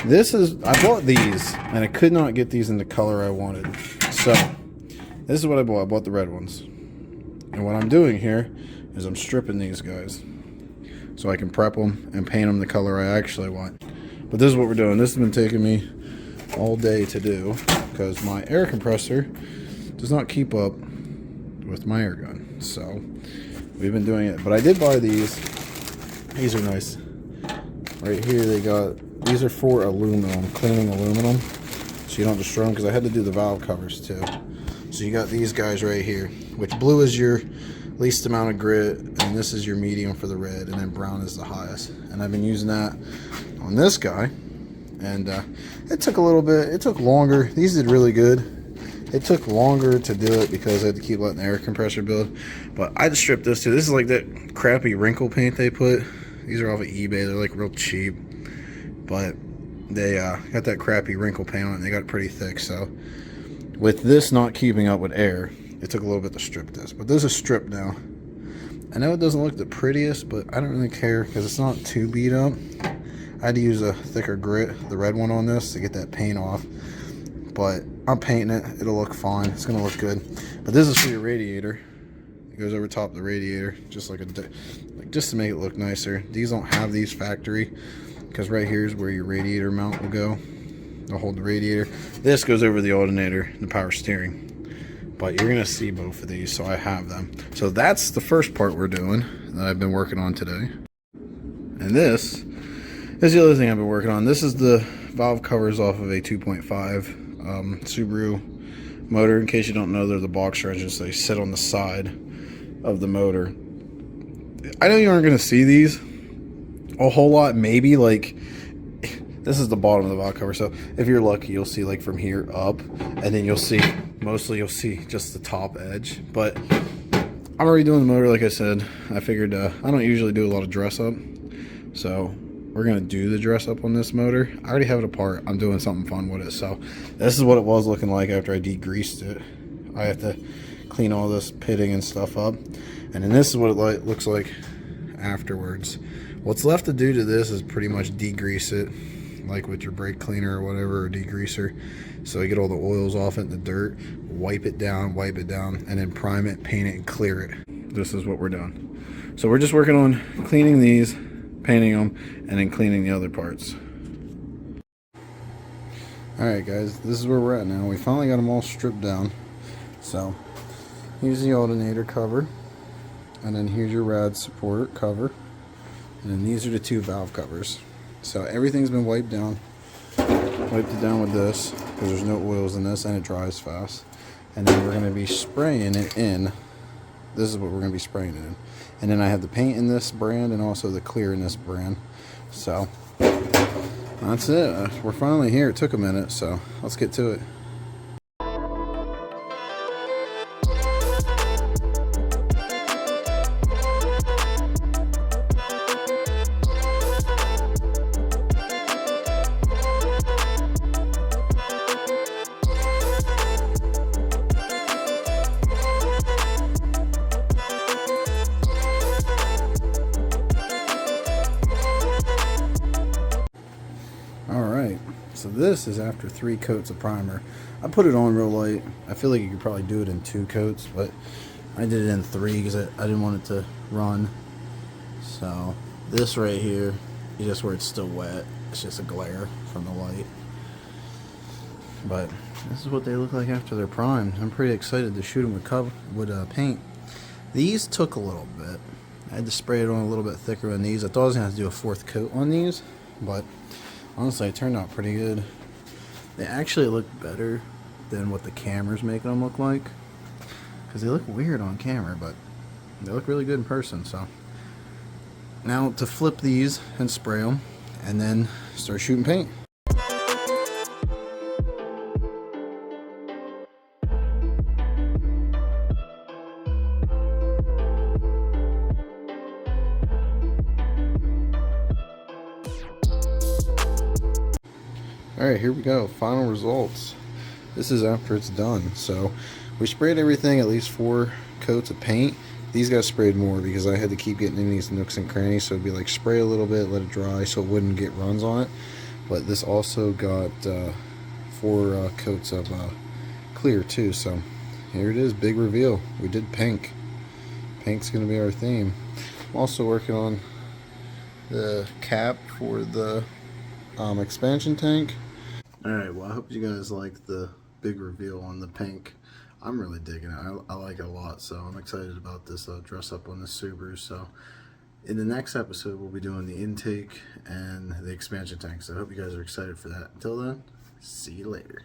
I bought these, and I could not get these in the color I wanted. So, this is what I bought. I bought the red ones. And what I'm doing here is I'm stripping these guys, so I can prep them and paint them the color I actually want. But this is what we're doing. This has been taking me all day to do, because my air compressor does not keep up with my air gun. So, we've been doing it. But I did buy these. These are nice. Right here these are for aluminum, cleaning aluminum, so you don't destroy them, because I had to do the valve covers too. So you got these guys right here, which blue is your least amount of grit, and this is your medium for the red, and then brown is the highest. And I've been using that on this guy, and it took a little bit, it took longer. These did really good. It took longer to do it because I had to keep letting the air compressor build, but I just stripped this too. This is like that crappy wrinkle paint they put. These are off of eBay. They're like real cheap, but they got that crappy wrinkle paint on it, and they got it pretty thick. So with this not keeping up with air, it took a little bit to strip this. But this is stripped now. I know it doesn't look the prettiest, but I don't really care because it's not too beat up. I had to use a thicker grit, the red one on this, to get that paint off. But I'm painting it. It'll look fine. It's going to look good. But this is for your radiator. It goes over top of the radiator, just just to make it look nicer. These don't have these factory, because right here is where your radiator mount will go. They'll hold the radiator. This goes over the alternator, the power steering. But you're gonna see both of these, so I have them. So that's the first part we're doing that I've been working on today. And this is the other thing I've been working on. This is the valve covers off of a 2.5 Subaru motor. In case you don't know, they're the box wrenches. They sit on the side of the motor. I know you aren't going to see these a whole lot. Maybe like this is the bottom of the valve cover, so if you're lucky you'll see like from here up, and then you'll see you'll see just the top edge. But I'm already doing the motor. Like I said, I figured I don't usually do a lot of dress up, so we're gonna do the dress up on this motor. I already have it apart. I'm doing something fun with it. So this is what it was looking like after I degreased it. I have to clean all this pitting and stuff up, and then this is what it looks like afterwards. What's left to do to this is pretty much degrease it, like with your brake cleaner or whatever, or degreaser, so you get all the oils off it and the dirt, wipe it down, and then prime it, paint it, and clear it. This is what we're doing. So we're just working on cleaning these, painting them, and then cleaning the other parts. Alright guys, this is where we're at now. We finally got them all stripped down. So here's the alternator cover, and then here's your rad supporter cover, and then these are the two valve covers. So everything's been wiped down. Wiped it down with this, because there's no oils in this and it dries fast. And then we're going to be spraying it in. This is what we're going to be spraying it in. And then I have the paint in this brand and also the clear in this brand. So that's it. We're finally here. It took a minute, so let's get to it. So this is after 3 coats of primer. I put it on real light. I feel like you could probably do it in 2 coats, but I did it in 3 because I didn't want it to run. So this right here is just where it's still wet. It's just a glare from the light. But this is what they look like after they're primed. I'm pretty excited to shoot them with paint. These took a little bit. I had to spray it on a little bit thicker than these. I thought I was going to have to do a 4th coat on these, but honestly, it turned out pretty good. They actually look better than what the camera's making them look like, because they look weird on camera, but they look really good in person. So now to flip these and spray them, and then start shooting paint. Alright, here we go. Final results. This is after it's done. So we sprayed everything, at least 4 coats of paint. These guys sprayed more because I had to keep getting in these nooks and crannies. So it'd be like spray a little bit, let it dry so it wouldn't get runs on it. But this also got 4 coats of clear too. So here it is, big reveal. We did pink. Pink's gonna be our theme. I'm also working on the cap for the expansion tank. Alright, well I hope you guys like the big reveal on the pink. I'm really digging it. I like it a lot, so I'm excited about this dress up on the Subaru. So in the next episode we'll be doing the intake and the expansion tank, so I hope you guys are excited for that. Until then, see you later.